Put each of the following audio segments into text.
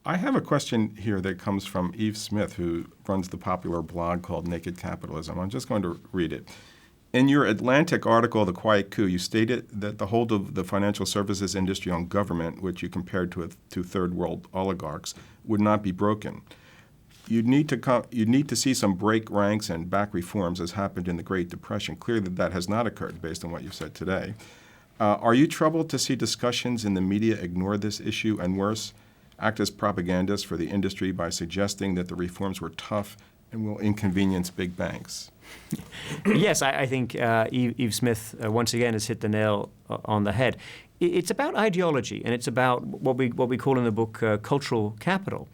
I have a question here that comes from Eve Smith, who runs the popular blog called Naked Capitalism. I'm just going to read it. In your Atlantic article, The Quiet Coup, you stated that the hold of the financial services industry on government, which you compared to third world oligarchs, would not be broken. You'd need to see some break ranks and back reforms as happened in the Great Depression. Clearly that has not occurred based on what you've said today. Are you troubled to see discussions in the media ignore this issue and worse, act as propagandists for the industry by suggesting that the reforms were tough and will inconvenience big banks? Yes, I think Eve Smith once again has hit the nail on the head. It's about ideology, and it's about what we call in the book cultural capital.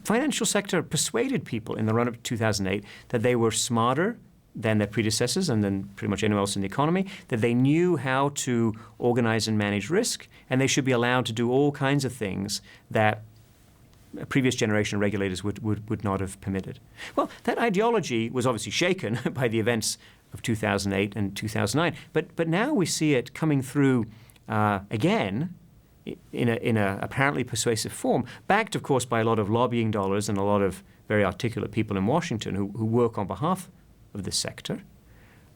Financial sector persuaded people in the run-up to 2008 that they were smarter than their predecessors and than pretty much anyone else in the economy, that they knew how to organize and manage risk, and they should be allowed to do all kinds of things that a previous generation of regulators would not have permitted. Well, that ideology was obviously shaken by the events of 2008 and 2009, but now we see it coming through again in a apparently persuasive form, backed, of course, by a lot of lobbying dollars and a lot of very articulate people in Washington who work on behalf of this sector.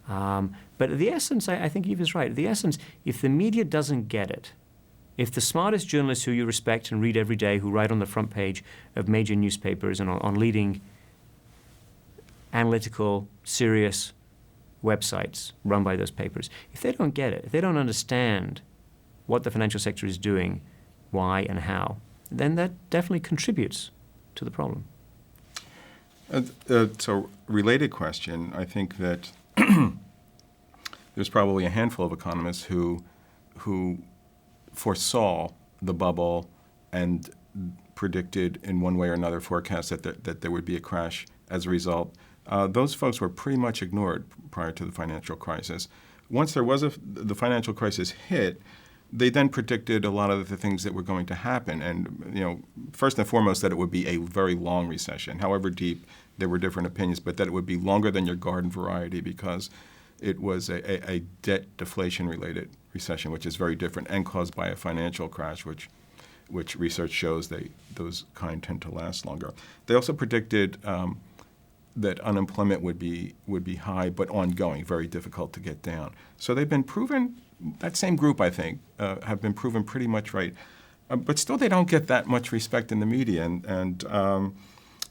But at the essence, I think Eve is right. At the essence, if the media doesn't get it, if the smartest journalists who you respect and read every day, who write on the front page of major newspapers and on leading analytical, serious websites run by those papers, if they don't get it, if they don't understand what the financial sector is doing, why and how, then that definitely contributes to the problem. So, related question, I think that there's probably a handful of economists who foresaw the bubble and predicted in one way or another, forecast that there would be a crash as a result. Those folks were pretty much ignored prior to the financial crisis. Once the financial crisis hit, they then predicted a lot of the things that were going to happen. And, first and foremost, that it would be a very long recession. However deep, there were different opinions, but that it would be longer than your garden variety because it was a debt deflation-related recession, which is very different and caused by a financial crash, which research shows those kind tend to last longer. They also predicted that unemployment would be high but ongoing, very difficult to get down. So they've been proven. That same group, I think, have been proven pretty much right. But still they don't get that much respect in the media, and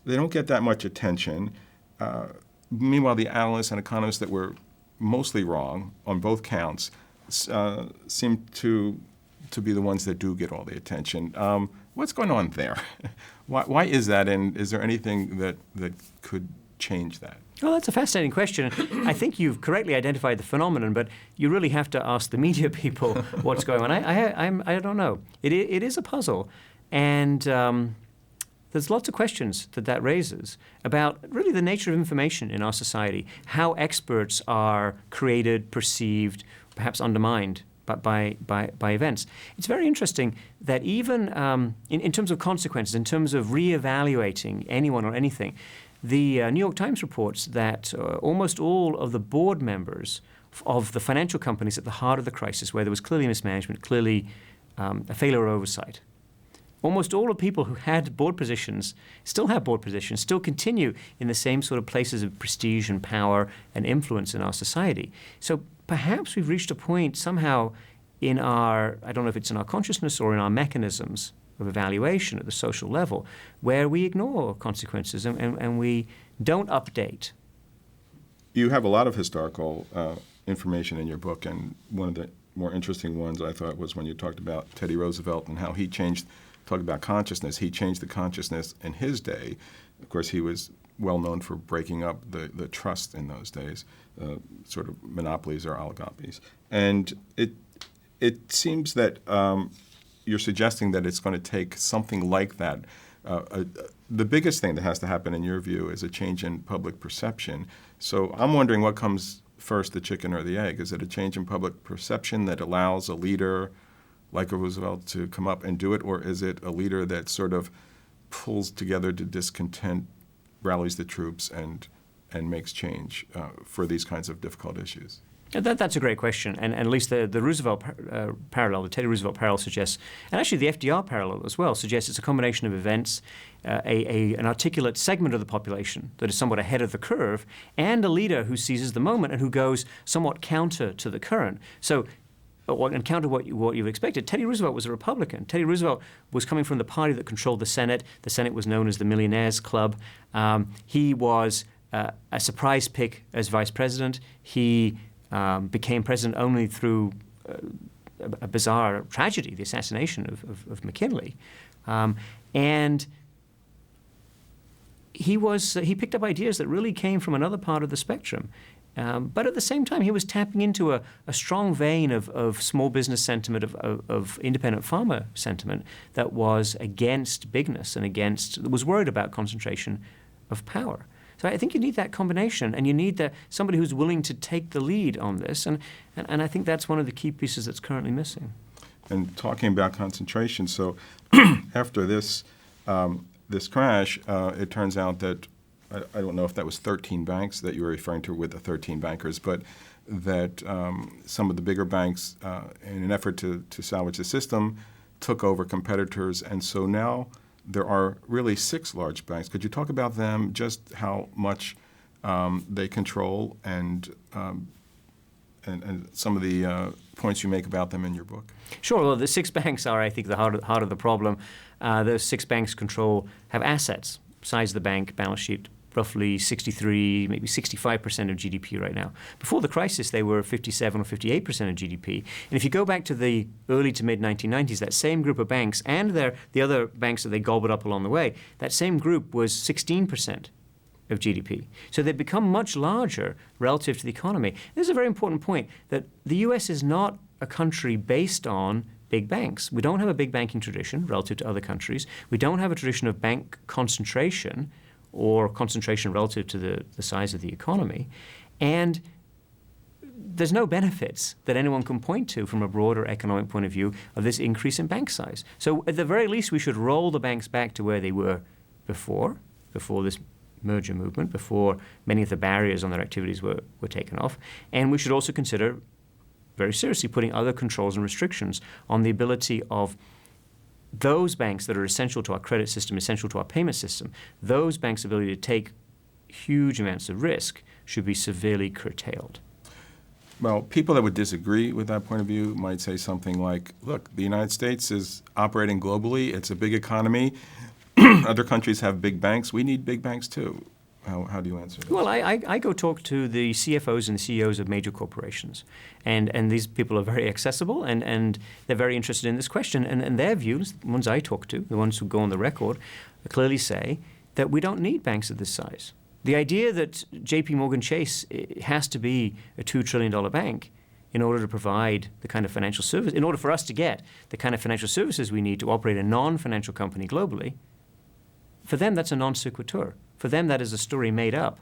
they don't get that much attention. Meanwhile, the analysts and economists that were mostly wrong on both counts seem to be the ones that do get all the attention. What's going on there? Why is that, and is there anything that could change that? Well, that's a fascinating question. I think you've correctly identified the phenomenon, but you really have to ask the media people what's going on. I don't know. It is a puzzle, and there's lots of questions that raises about really the nature of information in our society, how experts are created, perceived, perhaps undermined by events. It's very interesting that even in terms of consequences, in terms of reevaluating anyone or anything, the New York Times reports that almost all of the board members of the financial companies at the heart of the crisis, where there was clearly mismanagement, clearly a failure of oversight, almost all of the people who had board positions still have board positions, still continue in the same sort of places of prestige and power and influence in our society. So perhaps we've reached a point somehow in our, I don't know if it's in our consciousness or in our mechanisms of evaluation at the social level, where we ignore consequences and we don't update. You have a lot of historical information in your book, and one of the more interesting ones I thought was when you talked about Teddy Roosevelt and how he talked about consciousness. He changed the consciousness in his day. Of course, he was well known for breaking up the trust in those days, sort of monopolies or oligopolies. And it seems that you're suggesting that it's going to take something like that. The biggest thing that has to happen, in your view, is a change in public perception. So I'm wondering what comes first, the chicken or the egg? Is it a change in public perception that allows a leader like a Roosevelt to come up and do it, or is it a leader that sort of pulls together the discontent, rallies the troops, and makes change for these kinds of difficult issues? That's a great question, and at least the Roosevelt parallel, the Teddy Roosevelt parallel suggests, and actually the FDR parallel as well, suggests it's a combination of events, an articulate segment of the population that is somewhat ahead of the curve, and a leader who seizes the moment and who goes somewhat counter to the current. So, and counter what you expected. Teddy Roosevelt was a Republican. Teddy Roosevelt was coming from the party that controlled the Senate. The Senate was known as the Millionaires Club. He was a surprise pick as vice president. He became president only through a bizarre tragedy, the assassination of McKinley. And he picked up ideas that really came from another part of the spectrum. But at the same time, he was tapping into a strong vein of small business sentiment, of independent farmer sentiment that was against bigness and that was worried about concentration of power. So I think you need that combination, and you need somebody who's willing to take the lead on this, and I think that's one of the key pieces that's currently missing. And talking about concentration, so after this crash, it turns out that I don't know if that was 13 banks that you were referring to with the 13 bankers, but that some of the bigger banks, in an effort to salvage the system, took over competitors, and so now there are really 6 large banks. Could you talk about them, just how much they control, and some of the points you make about them in your book? Sure. Well, the 6 banks are, I think, the heart of the problem. Those 6 banks have assets, size of the bank, balance sheet, roughly 63, maybe 65% of GDP right now. Before the crisis, they were 57 or 58% of GDP. And if you go back to the early to mid-1990s, that same group of banks and the other banks that they gobbled up along the way, that same group was 16% of GDP. So they've become much larger relative to the economy. This is a very important point, that the U.S. is not a country based on big banks. We don't have a big banking tradition relative to other countries. We don't have a tradition of bank concentration or concentration relative to the size of the economy. And there's no benefits that anyone can point to from a broader economic point of view of this increase in bank size. So at the very least, we should roll the banks back to where they were before this merger movement, before many of the barriers on their activities were taken off. And we should also consider very seriously putting other controls and restrictions on the ability of those banks that are essential to our credit system, essential to our payment system. Those banks' ability to take huge amounts of risk should be severely curtailed. Well, people that would disagree with that point of view might say something like, look, the United States is operating globally. It's a big economy. Other countries have big banks. We need big banks too. How do you answer this? Well, I go talk to the CFOs and CEOs of major corporations, and these people are very accessible, and they're very interested in this question. And their views, the ones I talk to, the ones who go on the record, clearly say that we don't need banks of this size. The idea that J.P. Morgan Chase has to be a $2 trillion bank in order to provide the kind of financial service, in order for us to get the kind of financial services we need to operate a non-financial company globally, for them that's a non sequitur. For them, that is a story made up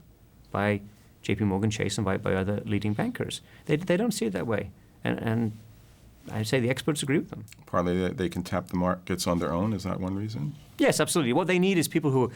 by J.P. Morgan Chase and by other leading bankers. They don't see it that way. And I'd say the experts agree with them. Partly they can tap the markets on their own. Is that one reason? Yes, absolutely. What they need is people who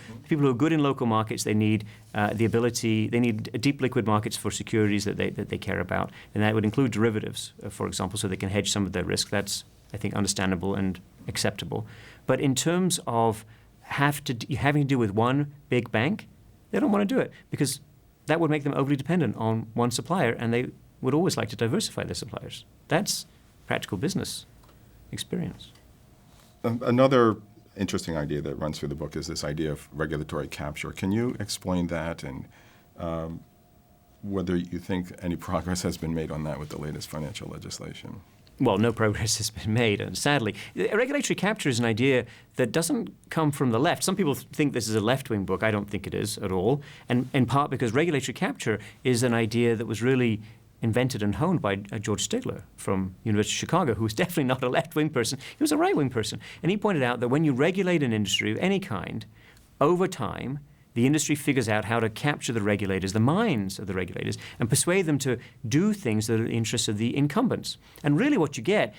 are good in local markets. They need the ability. They need deep liquid markets for securities that they care about, and that would include derivatives, for example, so they can hedge some of their risk. That's, I think, understandable and acceptable. But in terms of having to do with one big bank, they don't want to do it because that would make them overly dependent on one supplier, and they would always like to diversify their suppliers. That's practical business experience. Another interesting idea that runs through the book is this idea of regulatory capture. Can you explain that and whether you think any progress has been made on that with the latest financial legislation? Well, no progress has been made, and sadly. Regulatory capture is an idea that doesn't come from the left. Some people think this is a left-wing book. I don't think it is at all, and in part because regulatory capture is an idea that was really invented and honed by George Stigler from University of Chicago, who was definitely not a left-wing person. He was a right-wing person. And he pointed out that when you regulate an industry of any kind, over time, the industry figures out how to capture the regulators, the minds of the regulators, and persuade them to do things that are in the interests of the incumbents. And really what you get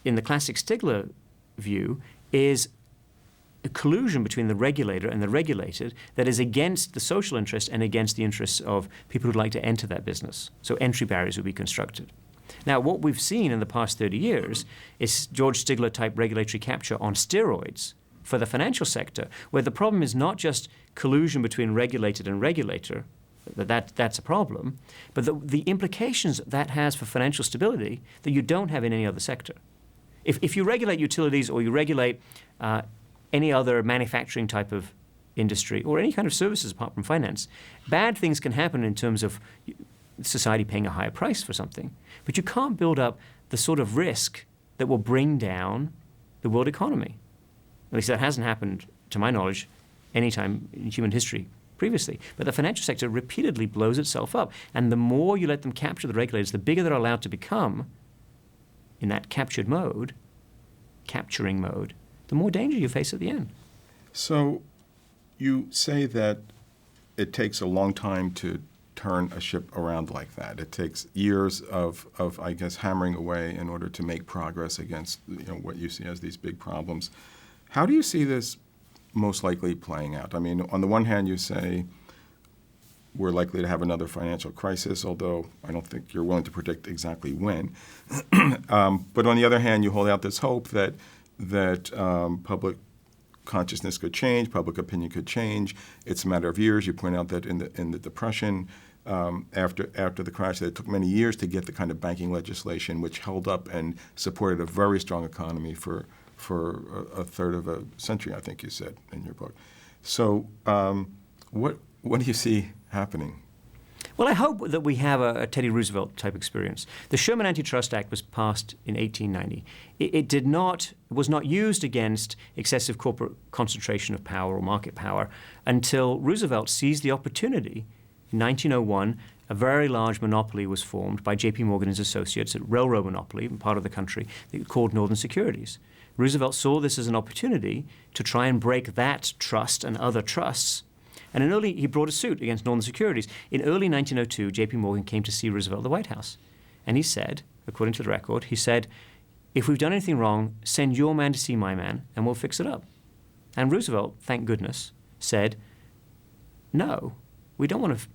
in the classic Stigler view is a collusion between the regulator and the regulated that is against the social interest and against the interests of people who'd like to enter that business. So entry barriers would be constructed. Now, what we've seen in the past 30 years is George Stigler-type regulatory capture on steroids for the financial sector, where the problem is not just collusion between regulated and regulator, that's a problem, but the implications that has for financial stability that you don't have in any other sector. If you regulate utilities or you regulate any other manufacturing type of industry or any kind of services apart from finance, bad things can happen in terms of society paying a higher price for something. But you can't build up the sort of risk that will bring down the world economy. At least that hasn't happened, to my knowledge, any time in human history previously. But the financial sector repeatedly blows itself up. And the more you let them capture the regulators, the bigger they're allowed to become in that capturing mode, the more danger you face at the end. So you say that it takes a long time to turn a ship around like that. It takes years of I guess, hammering away in order to make progress against what you see as these big problems. How do you see this most likely playing out? I mean, on the one hand, you say we're likely to have another financial crisis, although I don't think you're willing to predict exactly when. But on the other hand, you hold out this hope that public consciousness could change, public opinion could change. It's a matter of years. You point out that in the Depression, after the crash, that it took many years to get the kind of banking legislation which held up and supported a very strong economy for a third of a century, I think you said in your book. So what do you see happening? Well, I hope that we have a Teddy Roosevelt type experience. The Sherman Antitrust Act was passed in 1890. It was not used against excessive corporate concentration of power or market power until Roosevelt seized the opportunity. In 1901, a very large monopoly was formed by J.P. Morgan and his associates, a railroad monopoly in part of the country called Northern Securities. Roosevelt saw this as an opportunity to try and break that trust and other trusts. And he brought a suit against Northern Securities. In early 1902, J.P. Morgan came to see Roosevelt at the White House. And he said, according to the record, he said, if we've done anything wrong, send your man to see my man, and we'll fix it up. And Roosevelt, thank goodness, said, no, we don't want to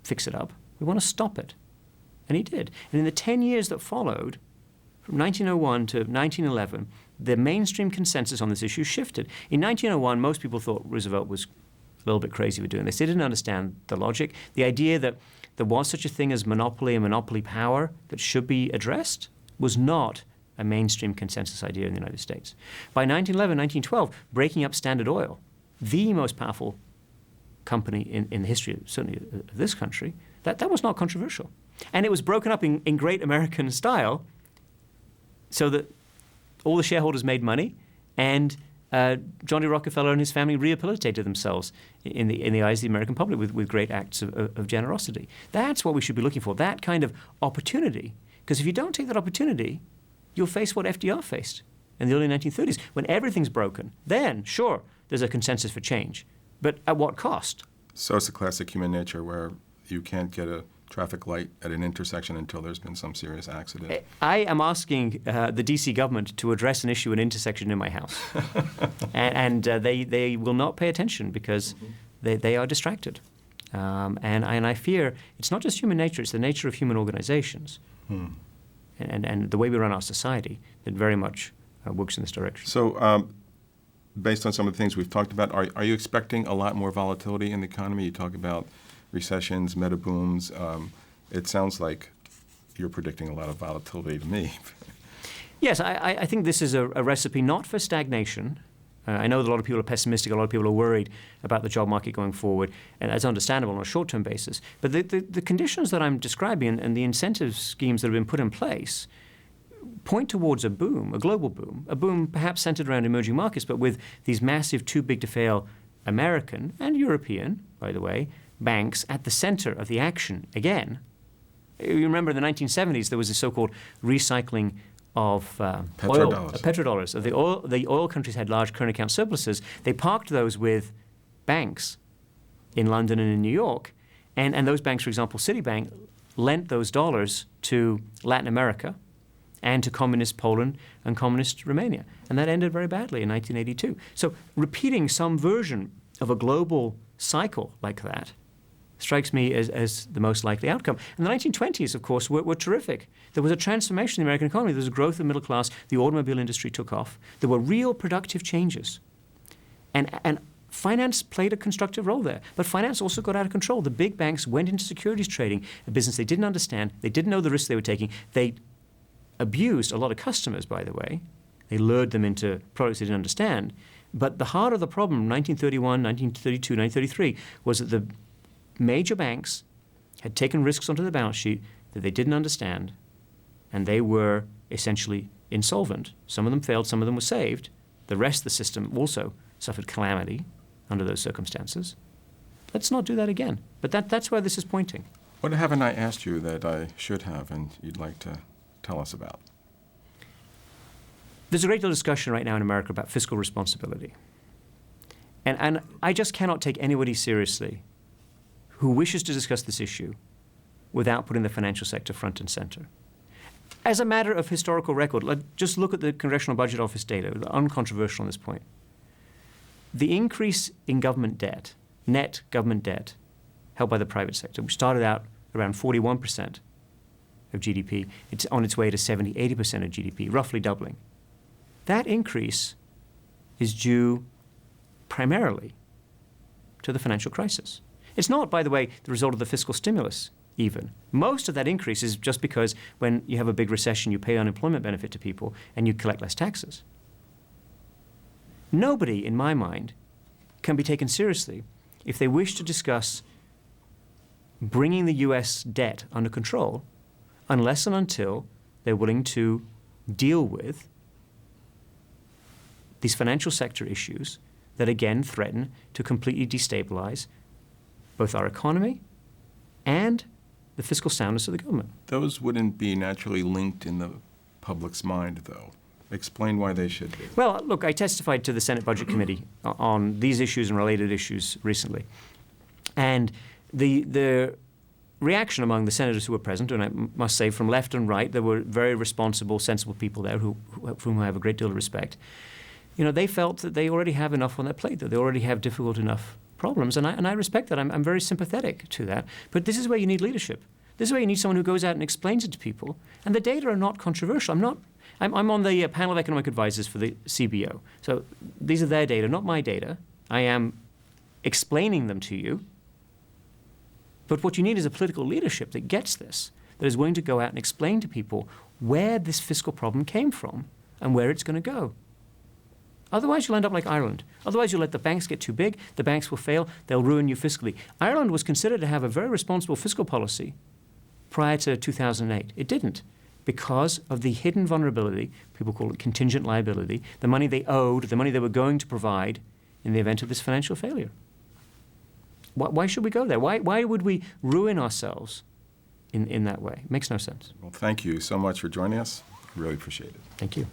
fix it up. We want to stop it. And he did. And in the 10 years that followed, from 1901 to 1911, the mainstream consensus on this issue shifted. In 1901, most people thought Roosevelt was a little bit crazy for doing this. They didn't understand the logic. The idea that there was such a thing as monopoly and monopoly power that should be addressed was not a mainstream consensus idea in the United States. By 1911, 1912, breaking up Standard Oil, the most powerful company in the history, certainly of this country, that was not controversial. And it was broken up in great American style so that all the shareholders made money and John D. Rockefeller and his family rehabilitated themselves in the eyes of the American public with great acts of generosity. That's what we should be looking for, that kind of opportunity. Because if you don't take that opportunity, you'll face what FDR faced in the early 1930s. When everything's broken, then, sure, there's a consensus for change. But at what cost? So it's a classic human nature where you can't get a traffic light at an intersection until there's been some serious accident. I am asking the D.C. government to address an issue, an intersection in my house. and they will not pay attention because they are distracted. And I fear it's not just human nature, it's the nature of human organizations. And the way we run our society that very much works in this direction. So based on some of the things we've talked about, are you expecting a lot more volatility in the economy? You talk about recessions, meta booms. It sounds like you're predicting a lot of volatility to me. Yes, I think this is a recipe not for stagnation. I know that a lot of people are pessimistic, a lot of people are worried about the job market going forward, and that's understandable on a short-term basis. But the conditions that I'm describing and the incentive schemes that have been put in place point towards a boom, a global boom, a boom perhaps centered around emerging markets, but with these massive too-big-to-fail American and European, by the way, banks at the center of the action again. You remember in the 1970s there was a so-called recycling of petrodollars. The oil countries had large current account surpluses. They parked those with banks in London and in New York, and those banks, for example, Citibank, lent those dollars to Latin America and to communist Poland and communist Romania. And that ended very badly in 1982. So repeating some version of a global cycle like that strikes me as the most likely outcome. And the 1920s, of course, were terrific. There was a transformation in the American economy. There was a growth of the middle class. The automobile industry took off. There were real productive changes. And finance played a constructive role there. But finance also got out of control. The big banks went into securities trading, a business they didn't understand. They didn't know the risks they were taking. They abused a lot of customers, by the way. They lured them into products they didn't understand. But the heart of the problem, 1931, 1932, 1933, was that the major banks had taken risks onto the balance sheet that they didn't understand, and they were essentially insolvent. Some of them failed, some of them were saved. The rest of the system also suffered calamity under those circumstances. Let's not do that again. But that's where this is pointing. What haven't I asked you that I should have and you'd like to tell us about? There's a great deal of discussion right now in America about fiscal responsibility. And I just cannot take anybody seriously who wishes to discuss this issue without putting the financial sector front and center. As a matter of historical record, just look at the Congressional Budget Office data, uncontroversial on this point. The increase in government debt, net government debt, held by the private sector, which started out around 41% of GDP, it's on its way to 70, 80% of GDP, roughly doubling. That increase is due primarily to the financial crisis. It's not, by the way, the result of the fiscal stimulus even. Most of that increase is just because when you have a big recession, you pay unemployment benefit to people and you collect less taxes. Nobody, in my mind, can be taken seriously if they wish to discuss bringing the U.S. debt under control unless and until they're willing to deal with these financial sector issues that, again, threaten to completely destabilize both our economy and the fiscal soundness of the government. Those wouldn't be naturally linked in the public's mind, though. Explain why they should be. Well, look, I testified to the Senate Budget Committee on these issues and related issues recently. And the reaction among the senators who were present, and I must say from left and right, there were very responsible, sensible people there for whom I have a great deal of respect. You know, they felt that they already have enough on their plate, that they already have difficult enough problems, and I respect that. I'm very sympathetic to that. But this is where you need leadership. This is where you need someone who goes out and explains it to people. And the data are not controversial. I'm on the panel of economic advisors for the CBO. So these are their data, not my data. I am explaining them to you. But what you need is a political leadership that gets this, that is willing to go out and explain to people where this fiscal problem came from and where it's going to go. Otherwise, you'll end up like Ireland. Otherwise, you'll let the banks get too big, the banks will fail, they'll ruin you fiscally. Ireland was considered to have a very responsible fiscal policy prior to 2008. It didn't, because of the hidden vulnerability, people call it contingent liability, the money they owed, the money they were going to provide in the event of this financial failure. Why should we go there? Why would we ruin ourselves in that way? It makes no sense. Well, thank you so much for joining us. Really appreciate it. Thank you.